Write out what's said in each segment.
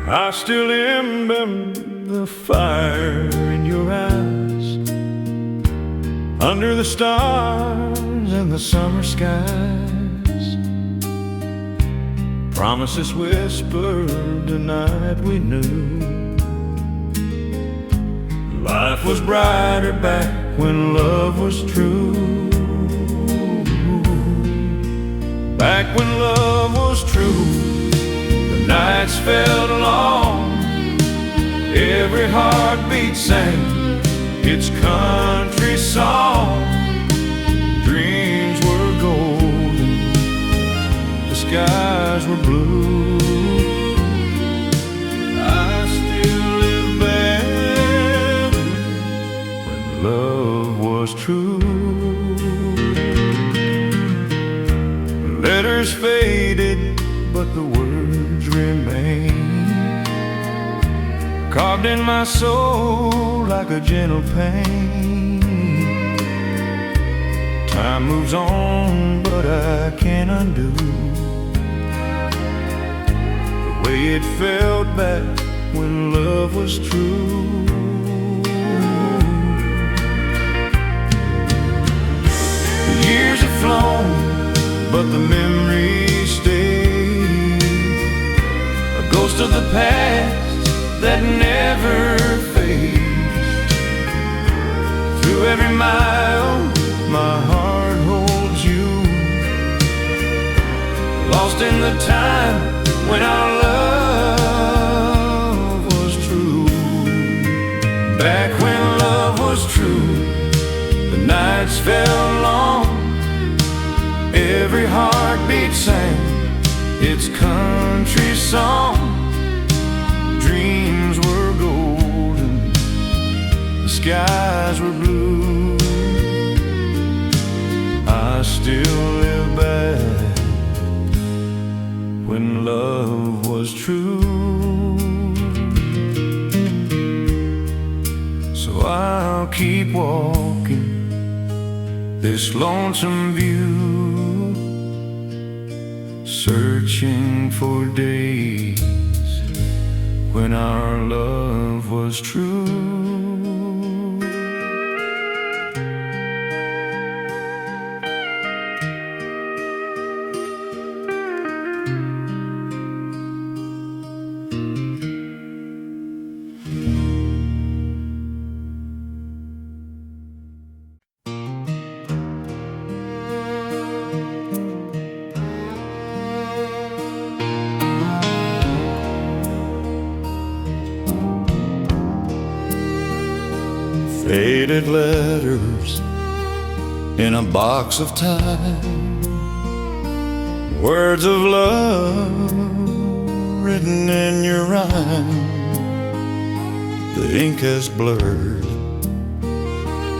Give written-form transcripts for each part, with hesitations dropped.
I still remember the fire in your eyes, under the stars and the summer skies. Promises whispered the night we knew. Life was brighter back when love was true. Back when love was true, the nights felt long. Every heartbeat sang its country song. Dreams were golden, the skies were blue. I still live back when love was true. Letters faded, but the words remain, carved in my soul like a gentle pain. Time moves on, but I can't undo the way it felt back when love was true. The years have flown, but the memories stay, a ghost of the past that never fades. Through every mile, my heart holds you, lost in the time when our love was true. Back when love was true, the nights felt long. Every heartbeat sang its country song. Dreams were golden, the skies were blue. I still live back when love was true. So I'll keep walking this lonesome view, searching for days when our love was true. Faded letters in a box of time, words of love written in your rhyme. The ink has blurred,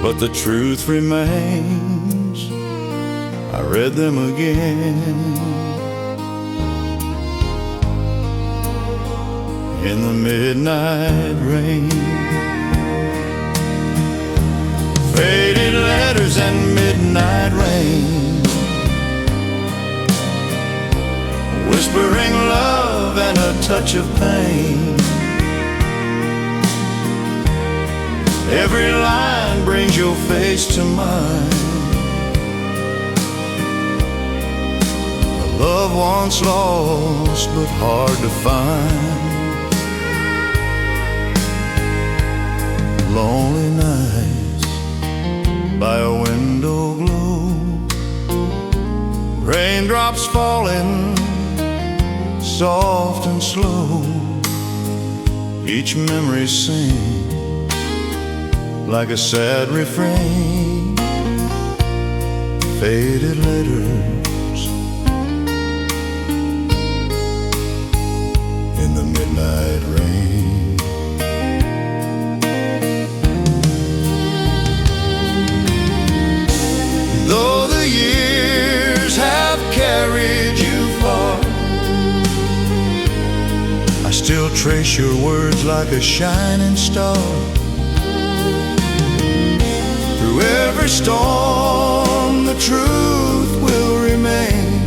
but the truth remains. I read them again in the midnight rain. Faded letters and midnight rain, whispering love and a touch of pain. Every line brings your face to mine, a love once lost but hard to find. Lonely nights by a window glow, raindrops falling soft and slow. Each memory sings like a sad refrain. Faded letters in the midnight rain. Though the years have carried you far, I still trace your words like a shining star. Through every storm, the truth will remain.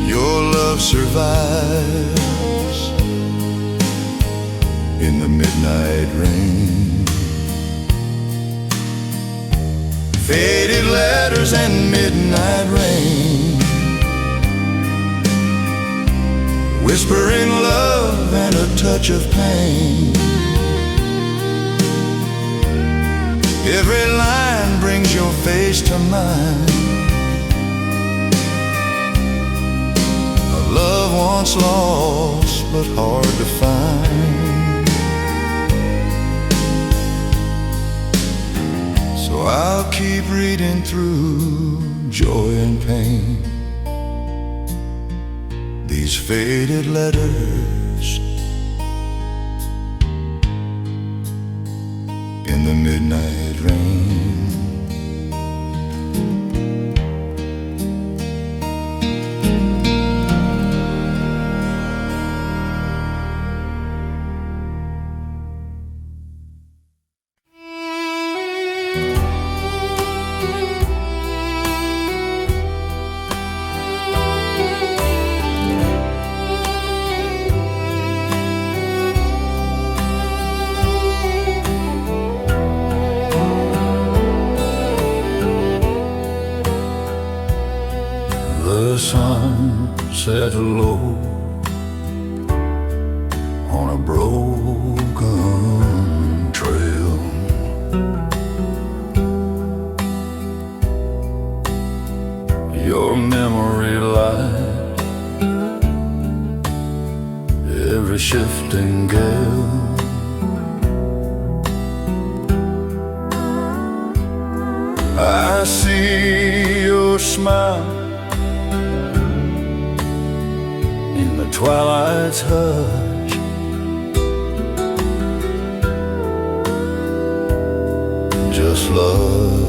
Your love survives midnight rain. Faded letters and midnight rain, whispering love and a touch of pain. Every line brings your face to mine, a love once lost but hard to find. So I'll keep reading through joy and pain, these faded letters in the midnight rain. The sun set low on a broken trail. Your memory light, every shifting gale. I see your smile in the twilight's hush. Just love,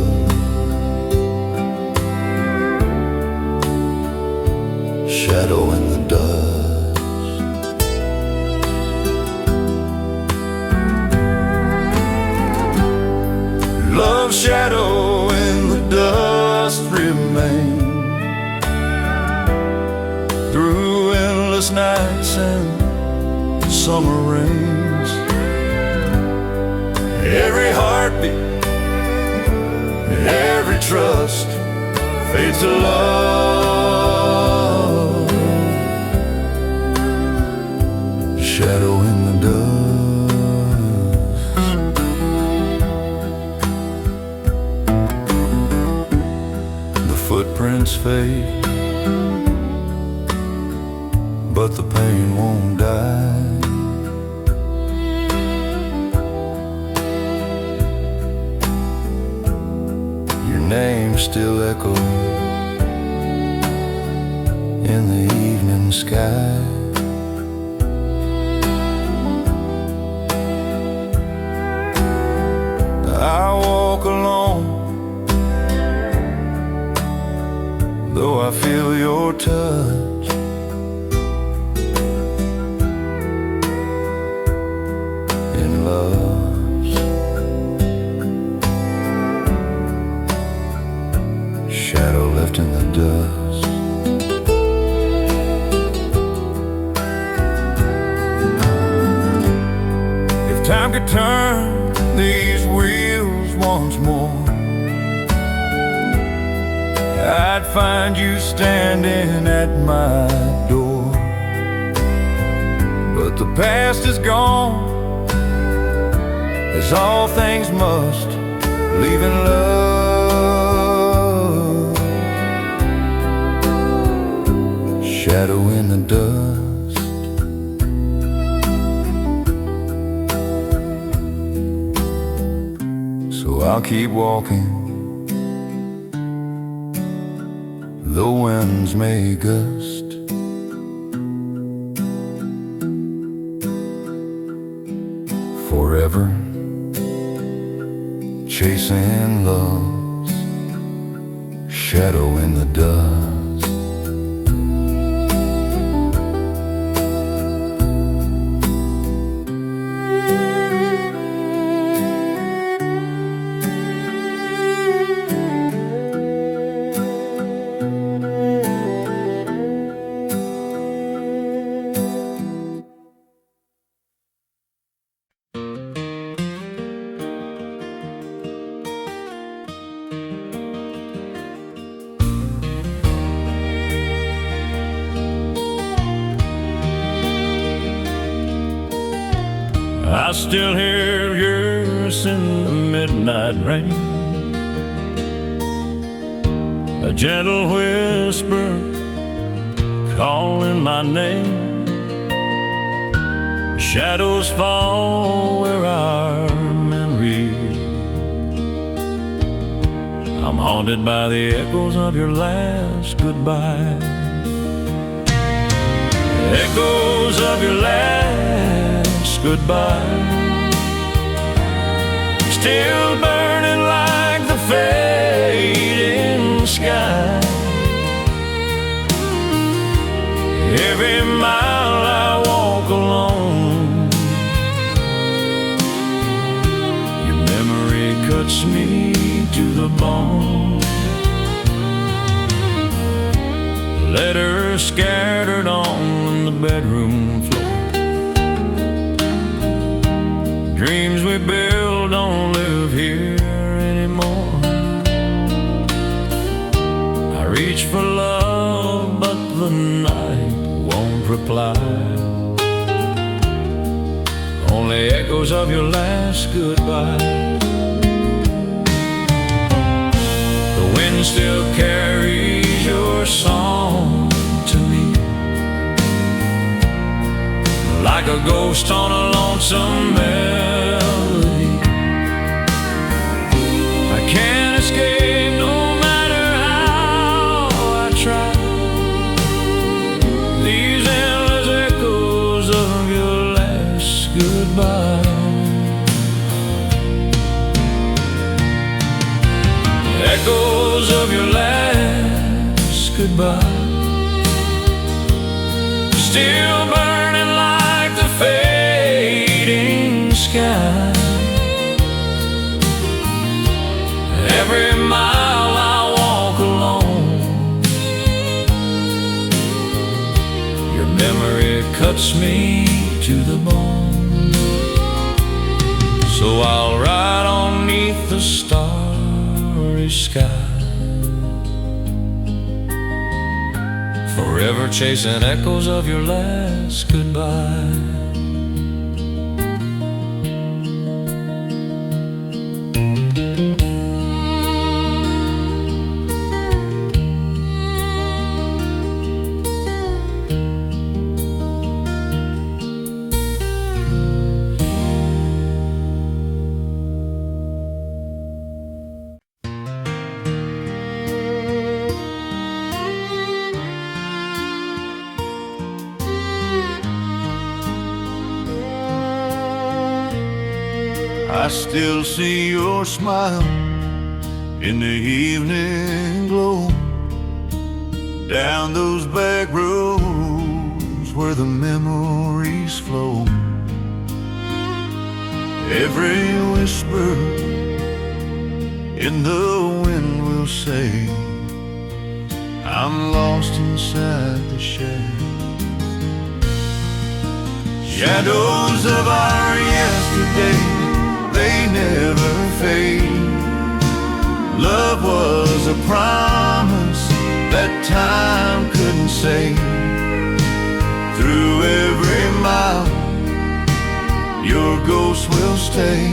shadow in the dust. Love's shadow in the dust remains through endless nights and summer rains. Every heartbeat, every trust fades to love, shadow in the dust. The footprints fade, but the pain won't die. Your name still echoes in the evening sky. I walk alone, though I feel your touch. In love's shadow left in the dust. If time could turn these wheels once more, I'd find you standing at my door. But the past is gone, as all things must, leaving love, shadow in the dust. So I'll keep walking, the winds may gust. Forever chasing love's shadow in the dust. still hear yours in the midnight rain, a gentle whisper calling my name. Shadows fall where our memories. I'm haunted by the echoes of your last goodbye. Echoes of your last goodbye, still burning like the fading sky. Every mile I walk alone, your memory cuts me to the bone. Letters scattered on the bedroom floor, dreams we build don't live here anymore. I reach for love, but the night won't reply. Only echoes of your last goodbye. The wind still carries your song to me, like a ghost on a lonesome melody. I can't escape no matter how I try. These endless echoes of your last goodbye. Echoes of your last goodbye, still burning like the fading sky. Every mile I walk alone, your memory cuts me to the bone. So I'll ride on 'neath the starry sky, forever chasing echoes of your last goodbye. I still see your smile in the evening glow, down those back roads where the memories flow. Every whisper in the wind will say, I'm lost inside the shadows. Shadows of our yesterday, they never fade. Love was a promise that time couldn't save. Through every mile, your ghost will stay.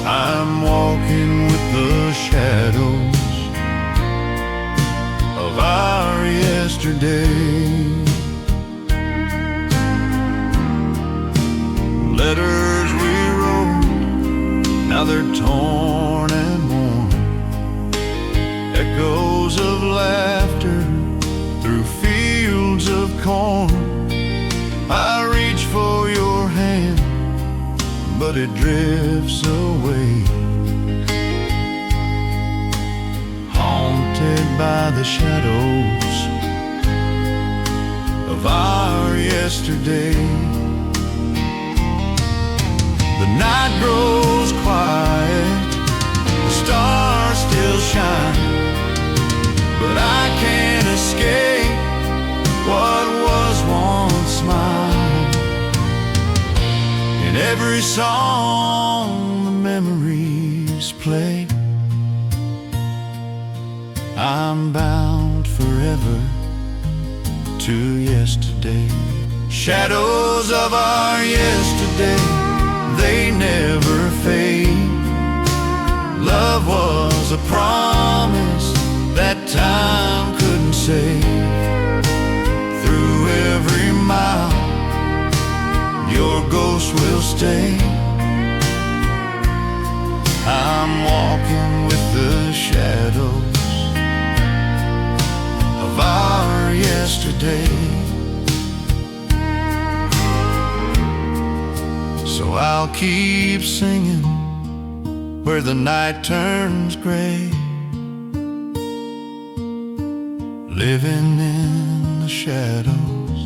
I'm walking with the shadows of our yesterday. Letters we wrote, now they're torn and worn. Echoes of laughter through fields of corn. I reach for your hand, but it drifts away, haunted by the shadows of our yesterday. The night grows quiet, the stars still shine, but I can't escape what was once mine. In every song the memories play, I'm bound forever to yesterday. Shadows of our yesterday, they never fade. Love was a promise that time couldn't save. Through every mile, your ghost will stay. I'm walking with the shadows of our yesterday. So I'll keep singing where the night turns gray, living in the shadows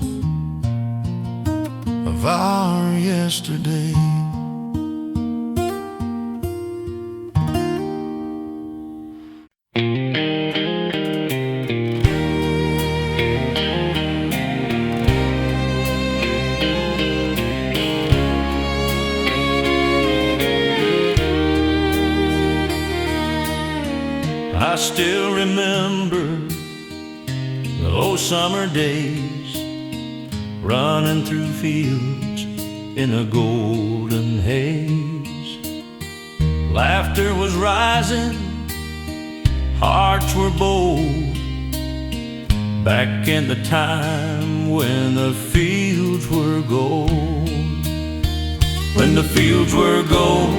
of our yesterday. I still remember those summer days, running through fields in a golden haze. Laughter was rising, hearts were bold, back in the time when the fields were gold. When the fields were gold,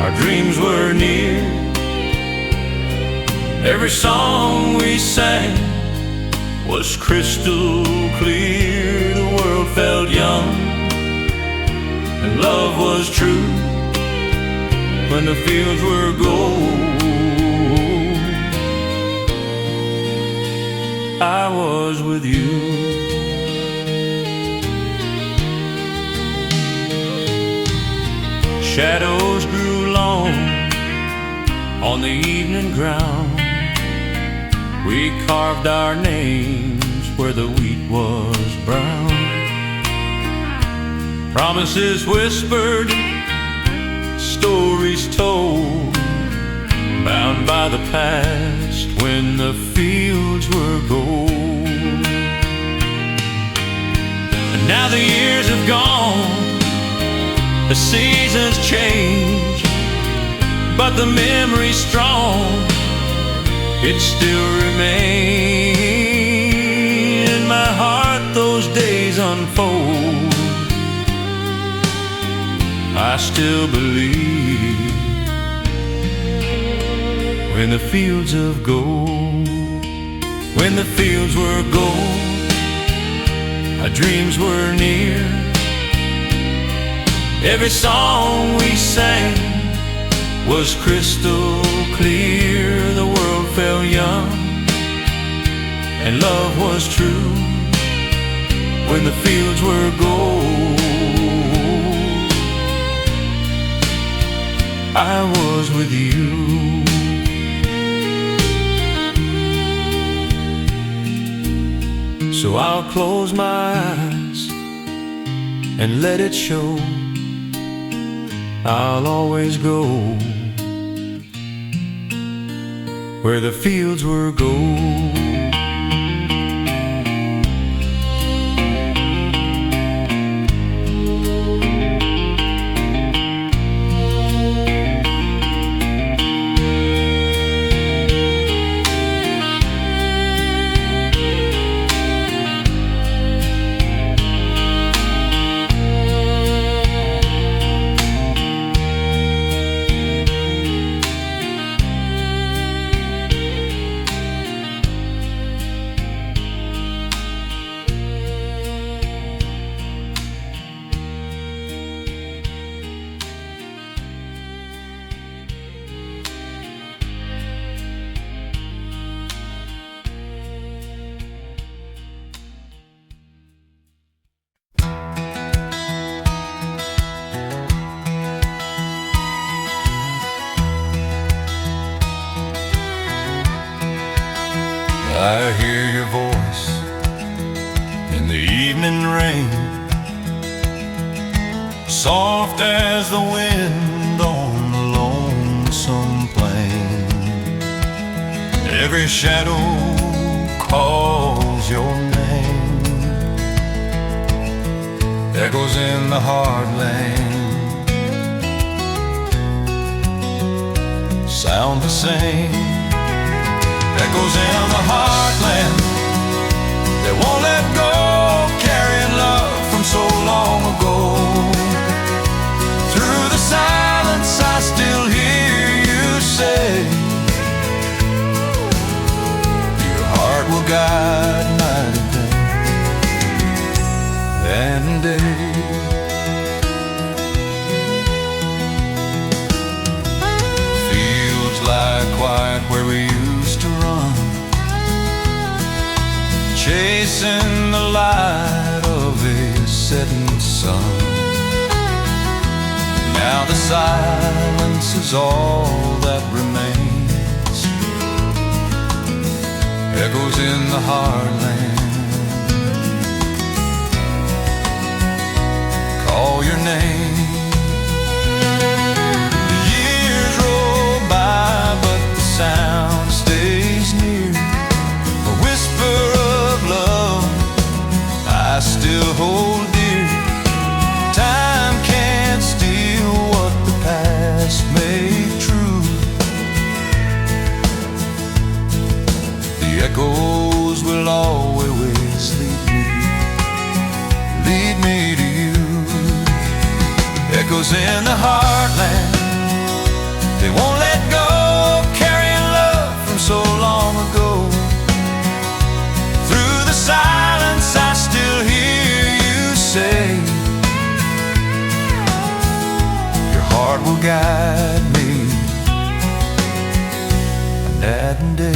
our dreams were near. Every song we sang was crystal clear. The world felt young and love was true. When the fields were gold, I was with you. Shadows grew long on the evening ground. We carved our names where the wheat was brown. Promises whispered, stories told, bound by the past when the fields were gold. And now the years have gone, the seasons change, but the memory's strong. It still remains in my heart. Those days unfold. I still believe when the fields of gold, when the fields were gold, our dreams were near. Every song we sang was crystal clear. The world felt young and love was true. When the fields were gold, I was with you. So I'll close my eyes and let it show. I'll always go where the fields were gold. I hear your voice in the evening rain, soft as the wind on the lonesome plain. Every shadow calls your name, echoes in the heartland, sound the same. Echoes in the heartland, they won't let go, carrying love from so long ago. Through the silence I still hear you say, your heart will guide night and day, and day. Fields lie quiet where we used to run, chasing the light of a setting sun. Now the silence is all that remains, echoes in the heartland, call your name. The years roll by, but the sound stays near. A whisper of love I still hold dear. Time can't steal what the past made true. The echoes will always lead me to you. Echoes in the heartland, they won't let go, carrying love from so long ago. Through the silence I still hear you say, your heart will guide me night and day.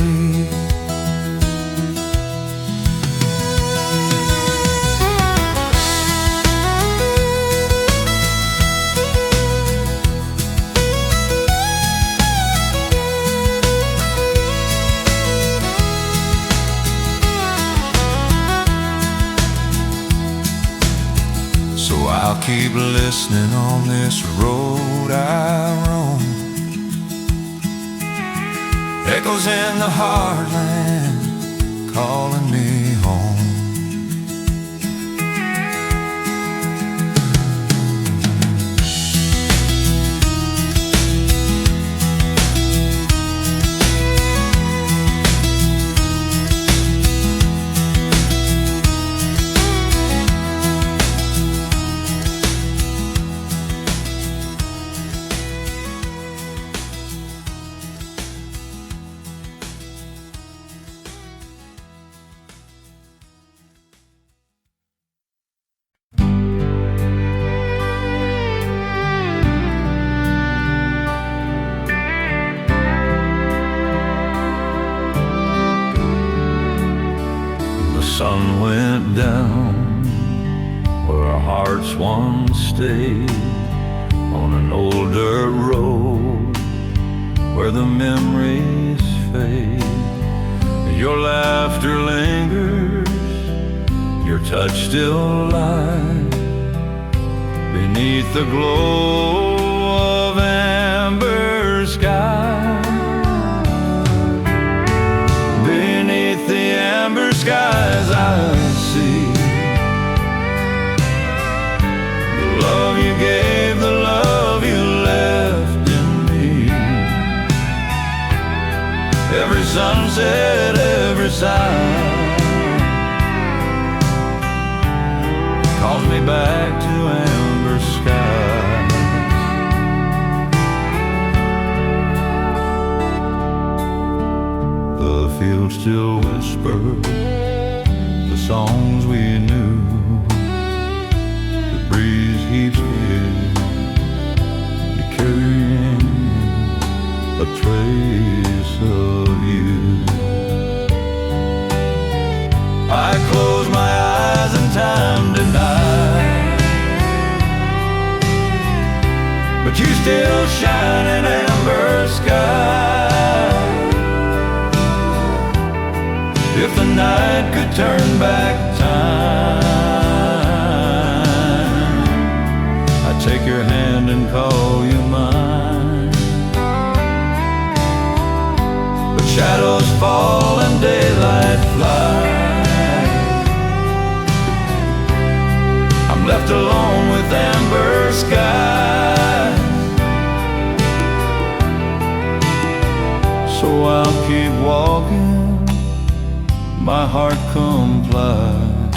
So I'll keep listening on this road I roam. Echoes in the heartland, calling me home. The sun went down where our hearts once stayed, on an old dirt road where the memories fade. Your laughter lingers, your touch still lies beneath the glow of amber sky. Beneath the amber skies I see the love you gave, the love you left in me. Every sunset, every sigh calls me back to amber skies. The fields still whisper the songs we knew. The breeze keeps here, carrying a trace of you. I close my eyes and time denies, but you still shine in amber sky. If the night could turn back time, I'd take your hand and call you mine. But shadows fall and daylight flies. I'm left alone with amber skies. So I'll keep walking, my heart complies,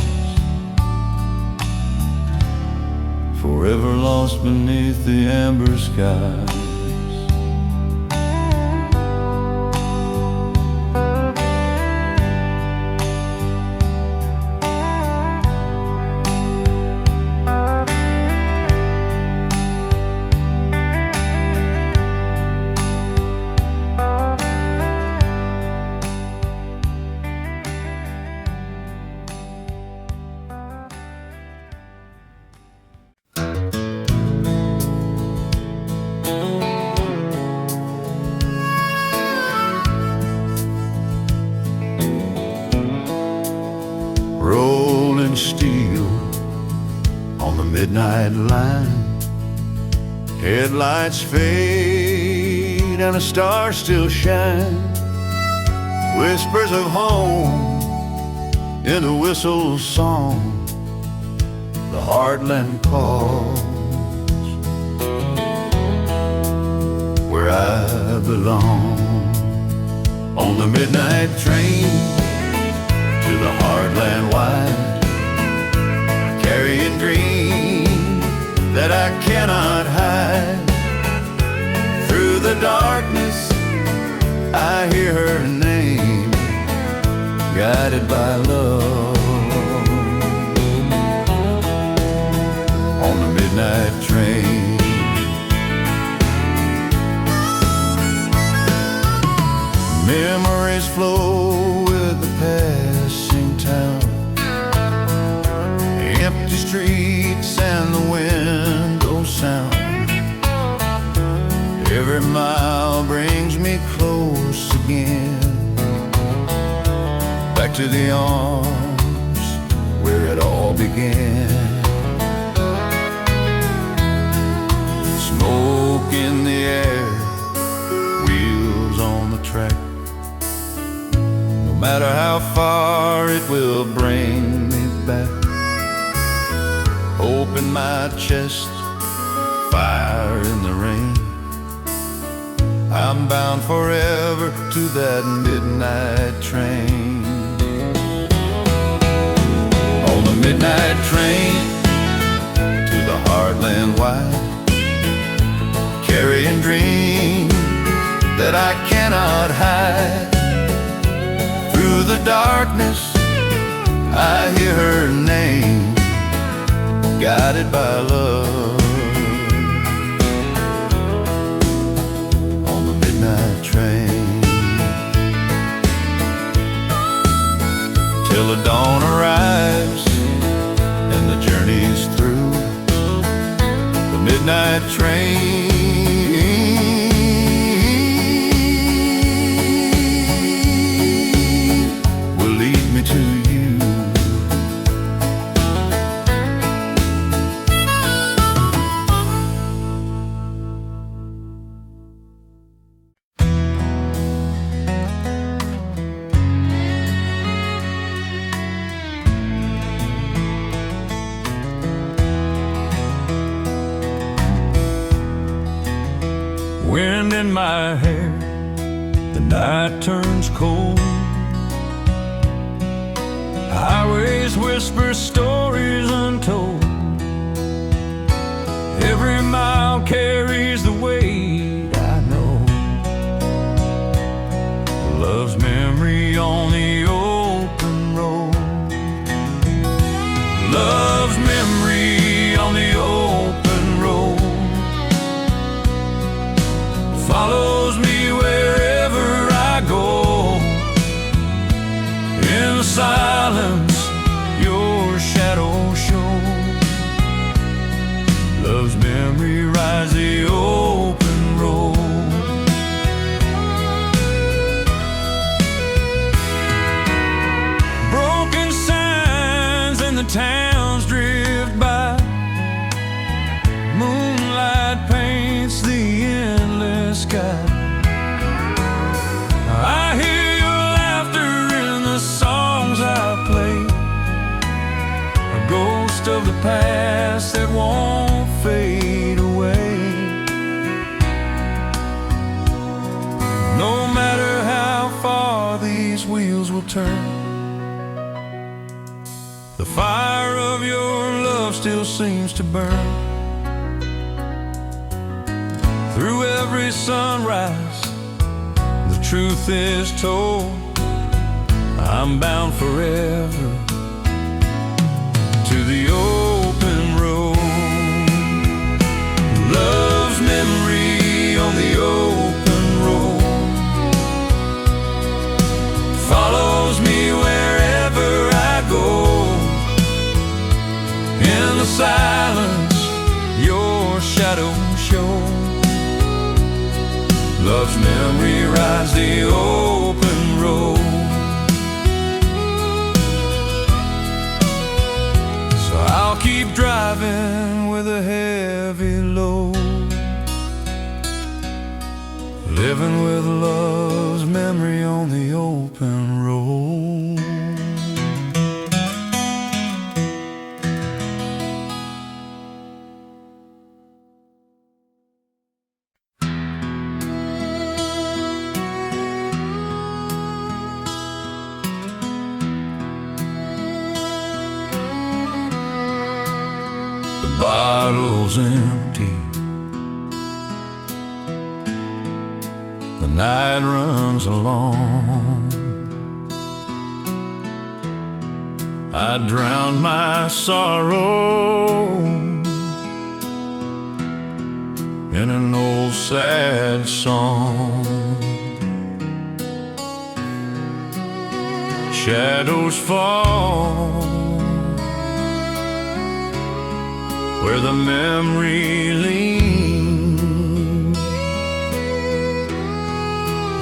forever lost beneath the amber skies. Rolling steel on the midnight line, headlights fade and a star still shines. Whispers of home in the whistle's song, the heartland calls, where I belong. On the midnight train to the heartland wide, carrying dreams that I cannot hide. Through the darkness I hear her name, guided by love. On the midnight train, memories flow with the passing town, empty streets and the window sound. Every mile brings me close again, back to the arms where it all began. Smoke in the air, wheels on the track. No matter how far, it will bring me back. Hope in my chest, fire in the rain. I'm bound forever to that midnight train. On the midnight train to the heartland wide, carrying dreams that I cannot hide. Through the darkness I hear her name, guided by love. On the midnight train, till the dawn arrives and the journey's through. The midnight train will lead me to you. Wind in my hair, the night turns cold. Highways whisper stories untold. Every mile carries the weight I know. Love's memory on the open road. Love's memory on the open road follows me wherever I go. In the silence, your shadow shows. Love's memory rides the open road. Broken signs in the towns drift by. Moonlight paints the endless sky. I hear your laughter in the songs I play, a ghost of the past still seems to burn. Through every sunrise, the truth is told. I'm bound forever to the open road. Love's memory on the open road follows me wherever I go. In the silence, your shadow shows. Love's memory rides the open road. So I'll keep driving with a heavy load, living with love's memory on the open road. The bottle's empty, the night runs along. I drowned my sorrow in an old sad song. Shadows fall where the memory leans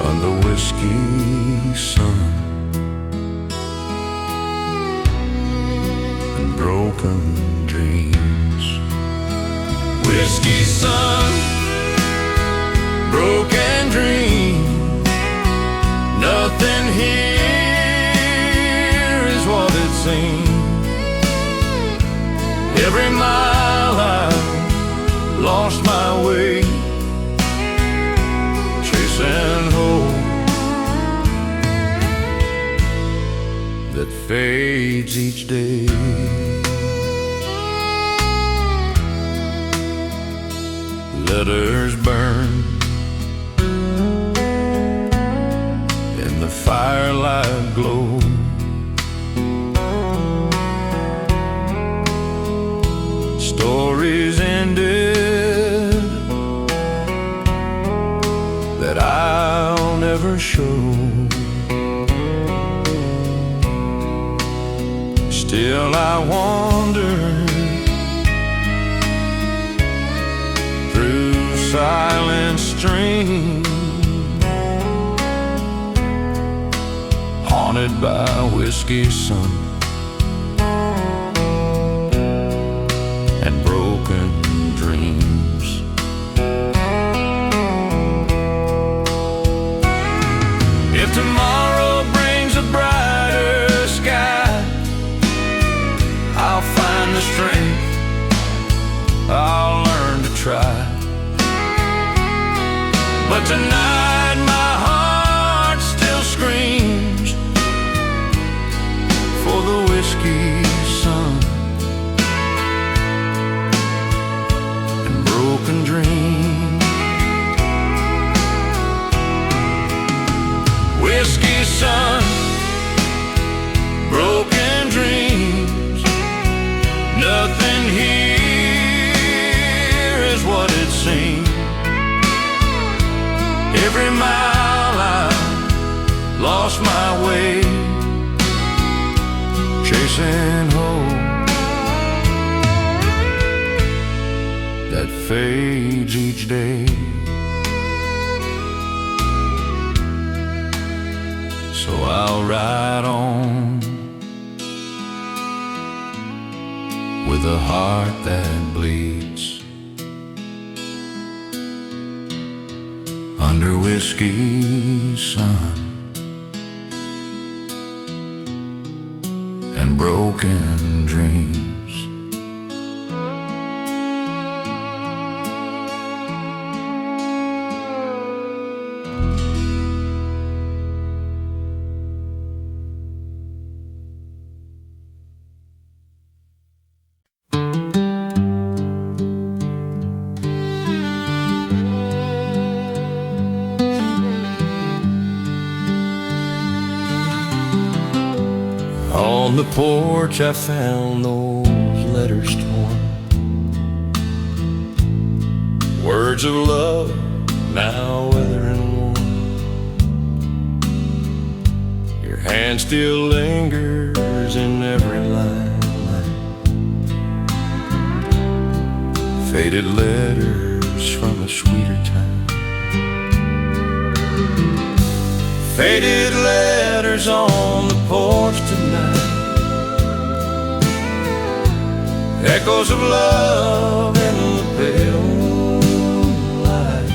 on the whiskey sun and broken dreams. Whiskey sun, broken dream. Nothing here is what it seems. Every mile I've lost my way, chasing hope that fades each day. Letters burn in the firelight glow. Stories ended that I'll never show. Still I wander through silent streams, haunted by whiskey sun and broken dreams. If tomorrow brings a brighter sky, I'll find the strength, I'll learn to try. But tonight my heart still screams for the whiskey sun and broken dreams. Whiskey sun, broken dreams. Nothing here is what it seems. Every mile I've lost my way, chasing hope that fades each day. So I'll ride on with a heart that bleeds under whiskey sun and broken dreams. On the porch I found those letters torn, words of love now weathered and worn. Your hand still lingers in every line, faded letters from a sweeter time. Faded letters on the porch tonight, echoes of love in the pale light.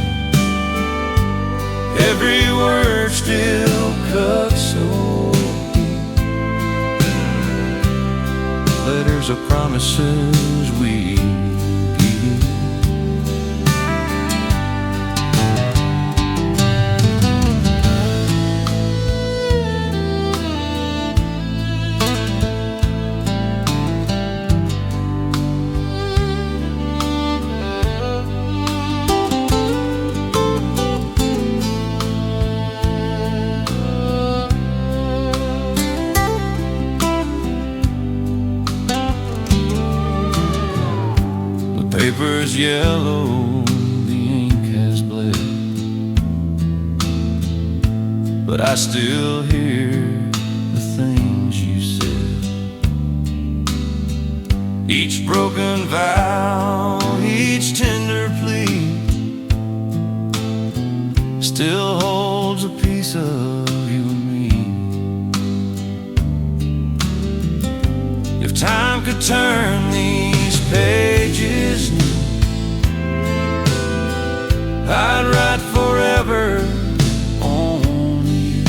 Every word still cuts so deep, letters of promises we keep. Paper's yellow, the ink has bled, but I still hear the things you said. Each broken vow, each tender plea still holds a piece of you and me. If time could turn these pages new, I'd write forever on you.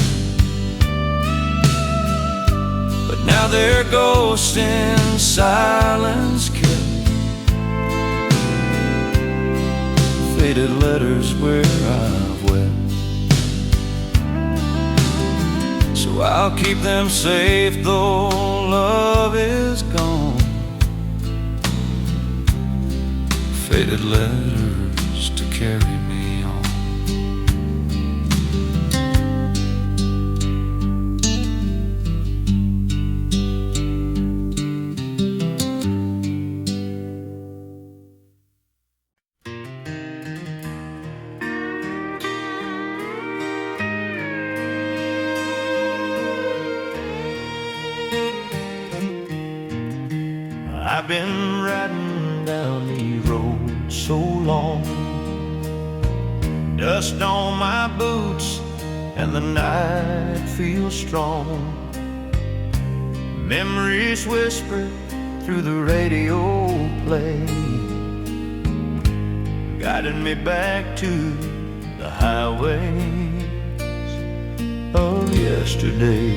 But now they're ghosts in silence kept, faded letters where I've wept. So I'll keep them safe though love is gone. Faded letters to carry me on. I've been riding down these roads so long, dust on my boots and the night feels strong. Memories whisper through the radio play, guiding me back to the highways of yesterday.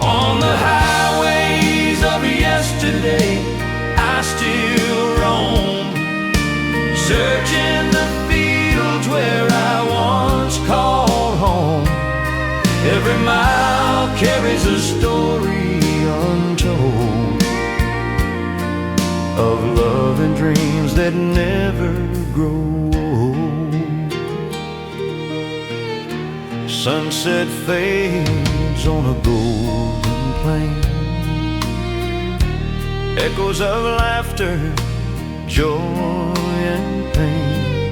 On the highways of yesterday I still roam, searching the fields where I once called home. Every mile carries a story untold of love and dreams that never grow old. Sunset fades on a golden plain, echoes of laughter, joy and pain.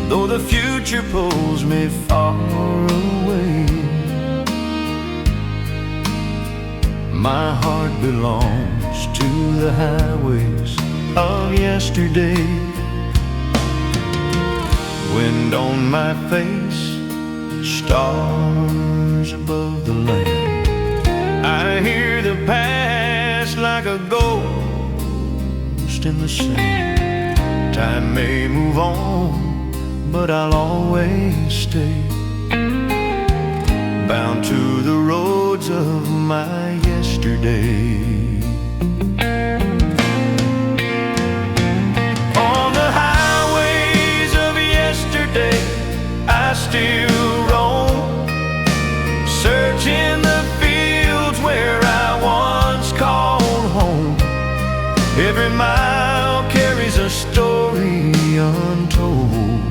Though the future pulls me far away, my heart belongs to the highways of yesterday. Wind on my face, stars above the land. I hear the past like a ghost in the sand. Time may move on, but I'll always stay bound to the roads of my yesterday. On the highways of yesterday I still roam, searching the fields where I once called home. Every mile carries a story untold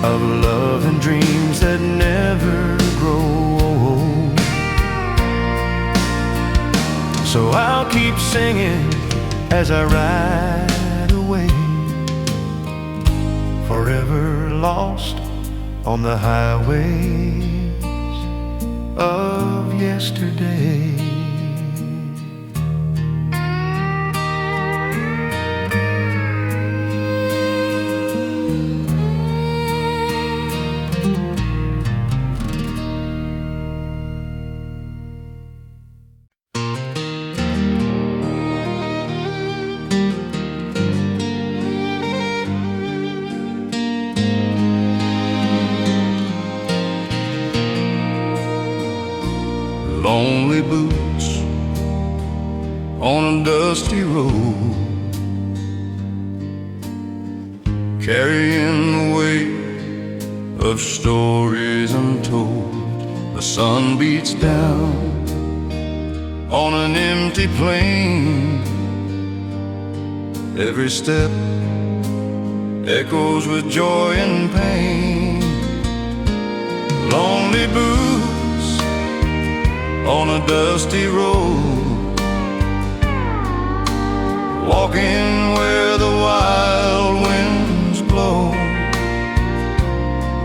of love and dreams that never grow old. keep singing as I ride away, forever lost on the highways of yesterday. Lonely boots on a dusty road, carrying the weight of stories untold. The sun beats down on an empty plain. Every step echoes with joy and pain. Lonely boots on a dusty road, walking where the wild winds blow,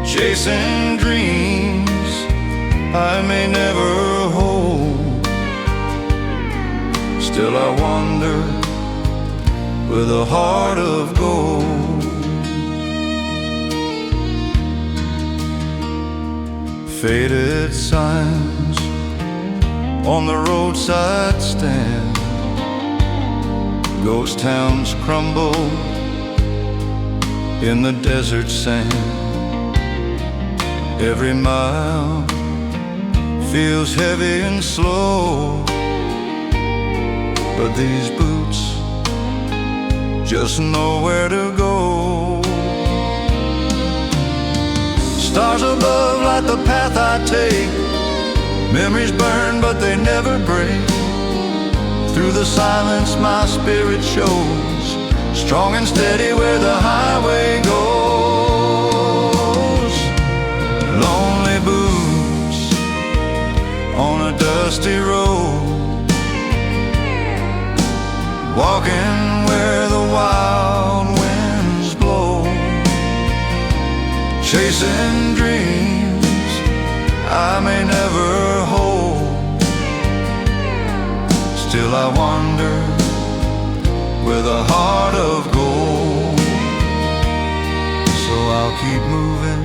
chasing dreams I may never hold. Still I wander with a heart of gold. Faded signs on the roadside stand, ghost towns crumble in the desert sand. Every mile feels heavy and slow, but these boots just know where to go. Stars above light the path I take. Memories burn but they never break. Through the silence my spirit shows, strong and steady where the highway goes. Lonely boots on a dusty road, walking where the wild winds blow, chasing dreams I may never hold. Still I wander with a heart of gold. So I'll keep moving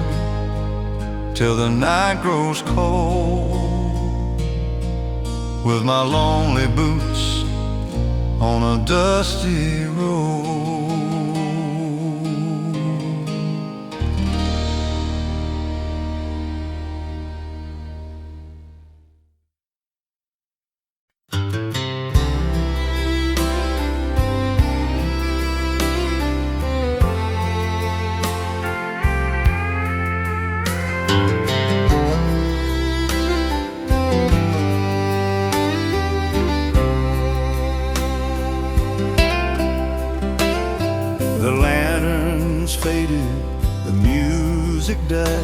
till the night grows cold, with my lonely boots on a dusty road. The lanterns faded, the music died,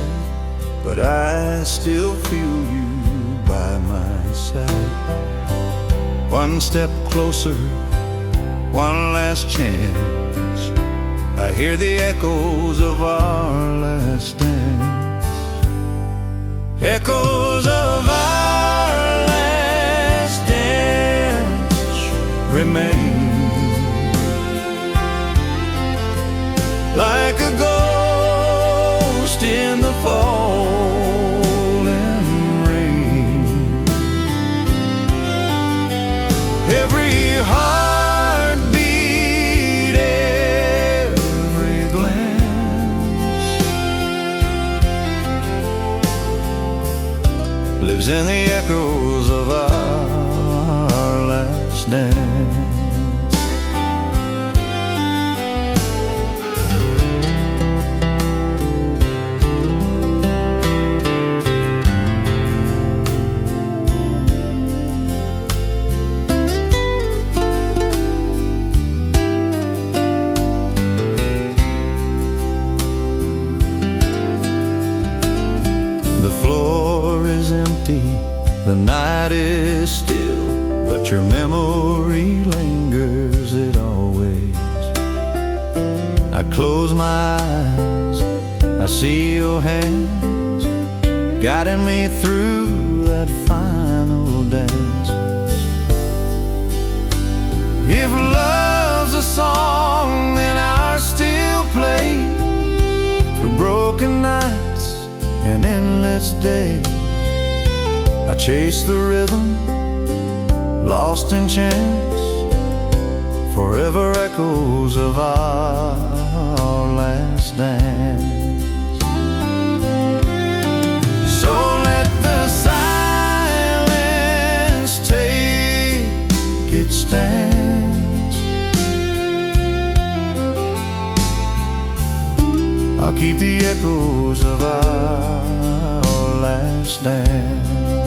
but I still feel you by my side. One step closer, one last chance. I hear the echoes of our last dance. Echoes of our last dance remain, like a ghost in the falling rain. Every heartbeat, every glance lives in the echoes of our last dance. The night is still, but your memory I close my eyes, I see your hands guiding me through that final dance. If love's a song, then I'll still play through broken nights and endless days. I chase the rhythm, lost in chance, forever echoes of our last dance. So let the silence take its stance. I'll keep the echoes of our last dance.